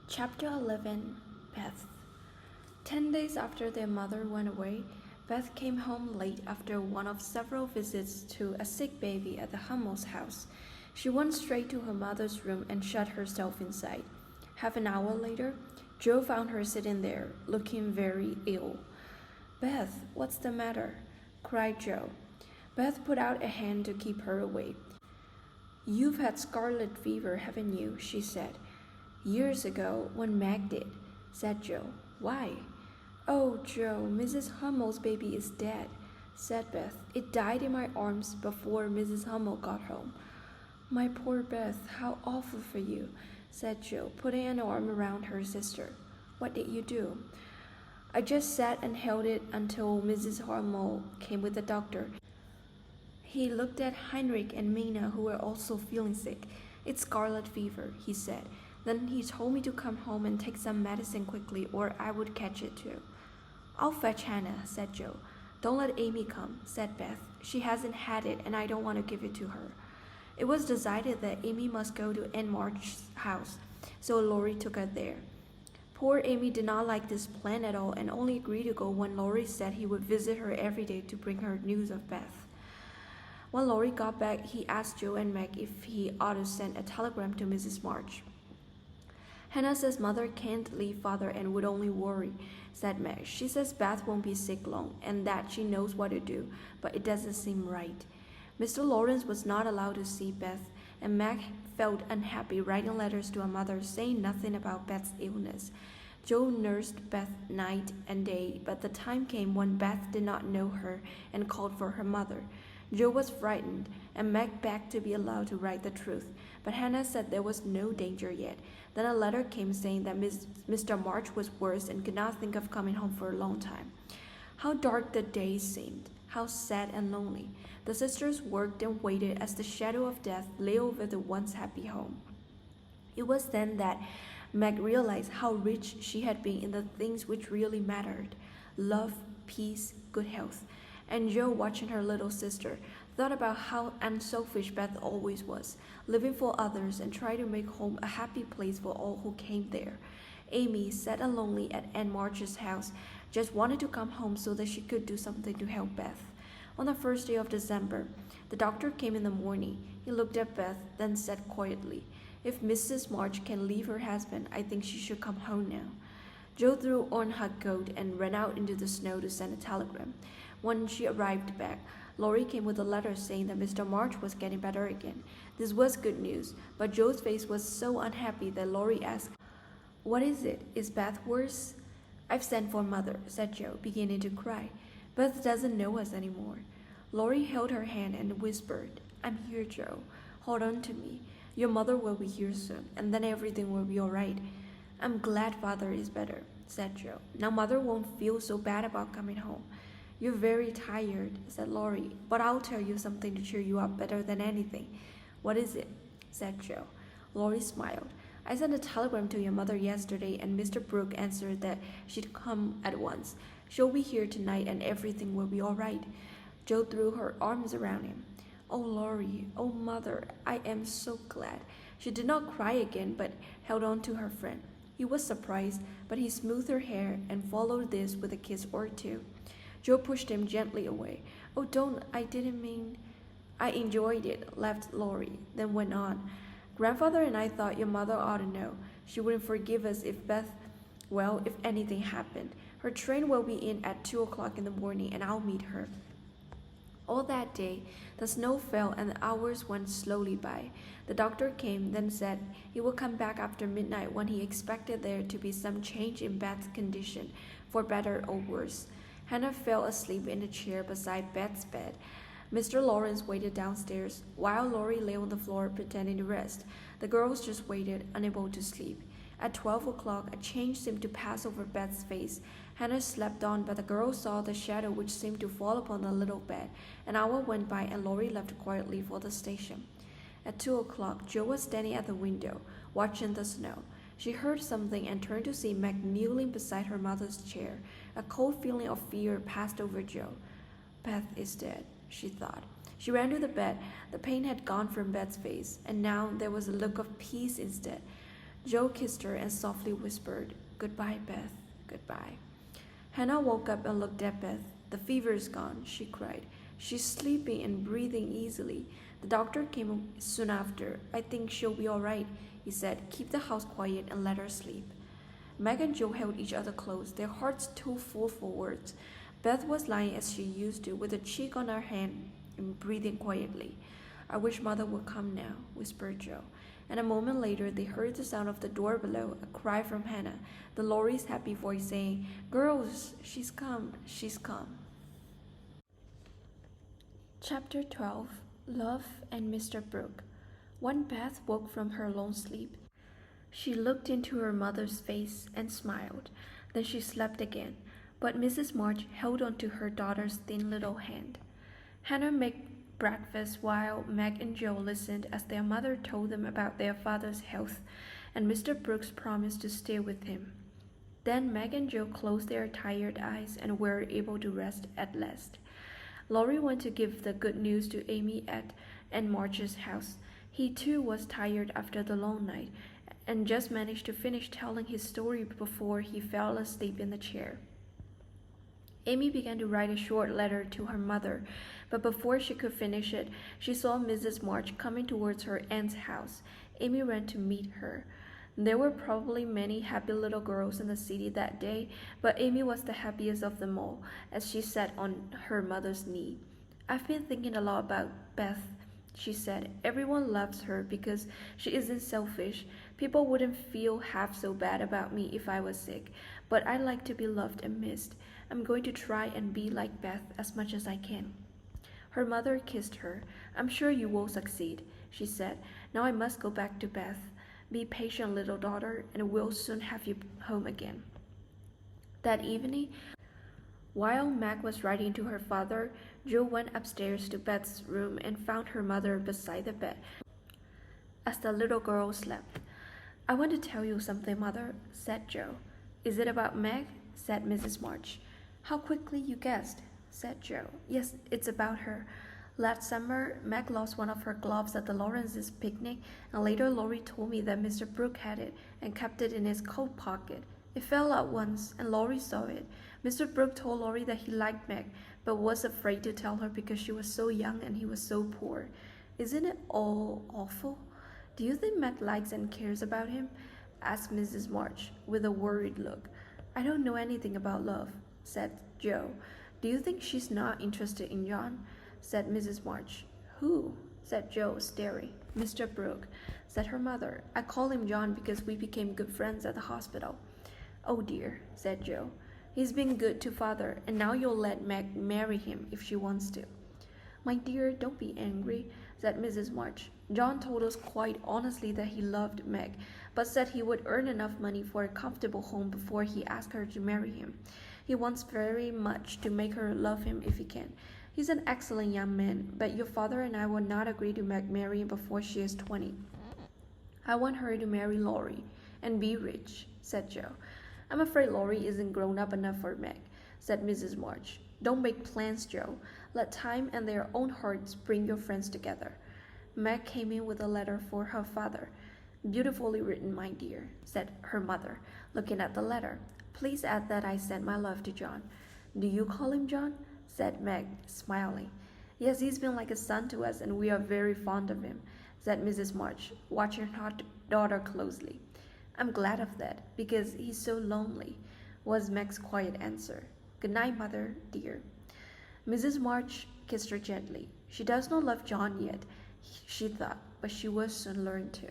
Chapter 11. Beth. 10 days after their mother went away, Beth came home late after one of several visits to a sick baby at the Hummel's house. She went straight to her mother's room and shut herself inside. Half an hour later, Joe found her sitting there, looking very ill. "Beth, what's the matter?" cried Joe. Beth put out a hand to keep her away. "You've had scarlet fever, haven't you?" she said. "Years ago, when Meg did," said Joe. "Why?" "Oh, Joe, Mrs. Hummel's baby is dead," said Beth. "It died in my arms before Mrs. Hummel got home." "My poor Beth, how awful for you," said Joe, putting an arm around her sister. "What did you do?" "I just sat and held it until Mrs. Hummel came with the doctor. He looked at Heinrich and Mina, who were also feeling sick. 'It's scarlet fever,' he said. Then he told me to come home and take some medicine quickly, or I would catch it too." "I'll fetch Hannah," said Joe. "Don't let Amy come," said Beth. "She hasn't had it, and I don't want to give it to her." It was decided that Amy must go to Aunt March's house, so Laurie took her there. Poor Amy did not like this plan at all and only agreed to go when Laurie said he would visit her every day to bring her news of Beth. When Laurie got back, he asked Joe and Meg if he ought to send a telegram to Mrs. March. "Hannah says Mother can't leave Father and would only worry," said Meg. "She says Beth won't be sick long and that she knows what to do, but it doesn't seem right." Mr. Lawrence was not allowed to see Beth, and Meg felt unhappy writing letters to her mother saying nothing about Beth's illness. Joe nursed Beth night and day, but the time came when Beth did not know her and called for her mother. Joe was frightened, and Meg begged to be allowed to write the truth, but Hannah said there was no danger yet. Then a letter came saying that Mr. March was worse and could not think of coming home for a long time. How dark the days seemed, how sad and lonely. The sisters worked and waited as the shadow of death lay over the once happy home. It was then that Meg realized how rich she had been in the things which really mattered: love, peace, good health. And Joe, watching her little sister, thought about how unselfish Beth always was, living for others and trying to make home a happy place for all who came there. Amy, sad and lonely at Aunt March's house, just wanted to come home so that she could do something to help Beth. On the first day of December, the doctor came in the morning. He looked at Beth, then said quietly, "If Mrs. March can leave her husband, I think she should come home now." Joe threw on her coat and ran out into the snow to send a telegram. When she arrived back, Laurie came with a letter saying that Mr. March was getting better again. This was good news, but Joe's face was so unhappy that Laurie asked, "What is it? Is Beth worse?" "I've sent for Mother," said Joe, beginning to cry. "Beth doesn't know us anymore." Laurie held her hand and whispered, "I'm here, Joe. Hold on to me. Your mother will be here soon, and then everything will be all right." "I'm glad Father is better," said Joe. "Now Mother won't feel so bad about coming home." "You're very tired," said Laurie, "but I'll tell you something to cheer you up better than anything." "What is it?" said Joe. Laurie smiled. "I sent a telegram to your mother yesterday, and Mr. Brooke answered that she'd come at once. She'll be here tonight, and everything will be all right." Joe threw her arms around him. "Oh, Laurie, oh, Mother, I am so glad." She did not cry again, but held on to her friend. He was surprised, but he smoothed her hair and followed this with a kiss or two. Joe pushed him gently away. "Oh, don't, I didn't mean—" "I enjoyed it," laughed Laurie, then went on. "Grandfather and I thought your mother ought to know. She wouldn't forgive us if if anything happened. Her train will be in at 2 o'clock in the morning, and I'll meet her." All that day, the snow fell and the hours went slowly by. The doctor came, then said he would come back after midnight when he expected there to be some change in Beth's condition, for better or worse. Hannah fell asleep in a chair beside Beth's bed. Mr. Lawrence waited downstairs, while Laurie lay on the floor pretending to rest. The girls just waited, unable to sleep. At 12 o'clock, a change seemed to pass over Beth's face. Hannah slept on, but the girls saw the shadow which seemed to fall upon the little bed. An hour went by, and Laurie left quietly for the station. At 2 o'clock, Joe was standing at the window, watching the snow. She heard something and turned to see Meg kneeling beside her mother's chair. A cold feeling of fear passed over Joe. "Beth is dead," she thought. She ran to the bed. The pain had gone from Beth's face, and now there was a look of peace instead. Joe kissed her and softly whispered, "Goodbye, Beth, goodbye." Hannah woke up and looked at Beth. "The fever's gone," she cried. "She's sleeping and breathing easily." The doctor came soon after. "I think she'll be all right," he said. "Keep the house quiet and let her sleep." Meg and Joe held each other close, their hearts too full for words. Beth was lying as she used to, with a cheek on her hand and breathing quietly. "I wish Mother would come now," whispered Joe. And a moment later, they heard the sound of the door below, a cry from Hannah, the Laurie's happy voice saying, "Girls, she's come, she's come." Chapter 12. Love and Mr. Brooke. When Beth woke from her long sleep, she looked into her mother's face and smiled. Then she slept again, but Mrs. March held on to her daughter's thin little hand. Hannah made breakfast while Meg and Joe listened as their mother told them about their father's health and Mr. Brooks' promise to stay with him. Then Meg and Joe closed their tired eyes and were able to rest at last. Laurie went to give the good news to Amy at Aunt March's house. He too was tired after the long night and just managed to finish telling his story before he fell asleep in the chair. Amy began to write a short letter to her mother, but before she could finish it, she saw Mrs. March coming towards her aunt's house. Amy ran to meet her. There were probably many happy little girls in the city that day, but Amy was the happiest of them all as she sat on her mother's knee. "I've been thinking a lot about Beth," she said. "Everyone loves her because she isn't selfish. People wouldn't feel half so bad about me if I was sick, but I like to be loved and missed. I'm going to try and be like Beth as much as I can." Her mother kissed her. "I'm sure you will succeed," she said. "Now I must go back to Beth. Be patient, little daughter, and we'll soon have you home again." That evening, while Meg was writing to her father, Joe went upstairs to Beth's room and found her mother beside the bed as the little girl slept. "I want to tell you something, Mother," said Joe. "Is it about Meg?" said Mrs. March. "How quickly you guessed," said Joe. "Yes, it's about her. Last summer, Meg lost one of her gloves at the Lawrence's picnic, and later Laurie told me that Mr. Brooke had it and kept it in his coat pocket. It fell out once, and Laurie saw it. Mr. Brooke told Laurie that he liked Meg, but was afraid to tell her because she was so young and he was so poor. Isn't it all awful? Do you think Meg likes and cares about him?" asked Mrs. March, with a worried look. "I don't know anything about love," said Joe. "Do you think she's not interested in John?" said Mrs. March. "Who?" said Joe, staring. "Mr. Brooke," said her mother. "I call him John because we became good friends at the hospital." "Oh dear," said Joe. "He's been good to Father, and now you'll let Meg marry him if she wants to." "My dear, don't be angry," said Mrs. March. "John told us quite honestly that he loved Meg, but said he would earn enough money for a comfortable home before he asked her to marry him. He wants very much to make her love him if he can. He's an excellent young man, but your father and I will not agree to Meg marrying before she is 20. I want her to marry Laurie and be rich," said Joe. "I'm afraid Laurie isn't grown up enough for Meg," said Mrs. March. "Don't make plans, Joe. Let time and their own hearts bring your friends together." Meg came in with a letter for her father. "Beautifully written, my dear," said her mother, looking at the letter. "Please add that I send my love to John." "Do you call him John?" said Meg, smiling. "Yes, he's been like a son to us, and we are very fond of him," said Mrs. March, watching her daughter closely. "I'm glad of that, because he's so lonely," was Meg's quiet answer. "Good night, Mother, dear." Mrs. March kissed her gently. She does not love John yet, she thought, but she will soon learn to.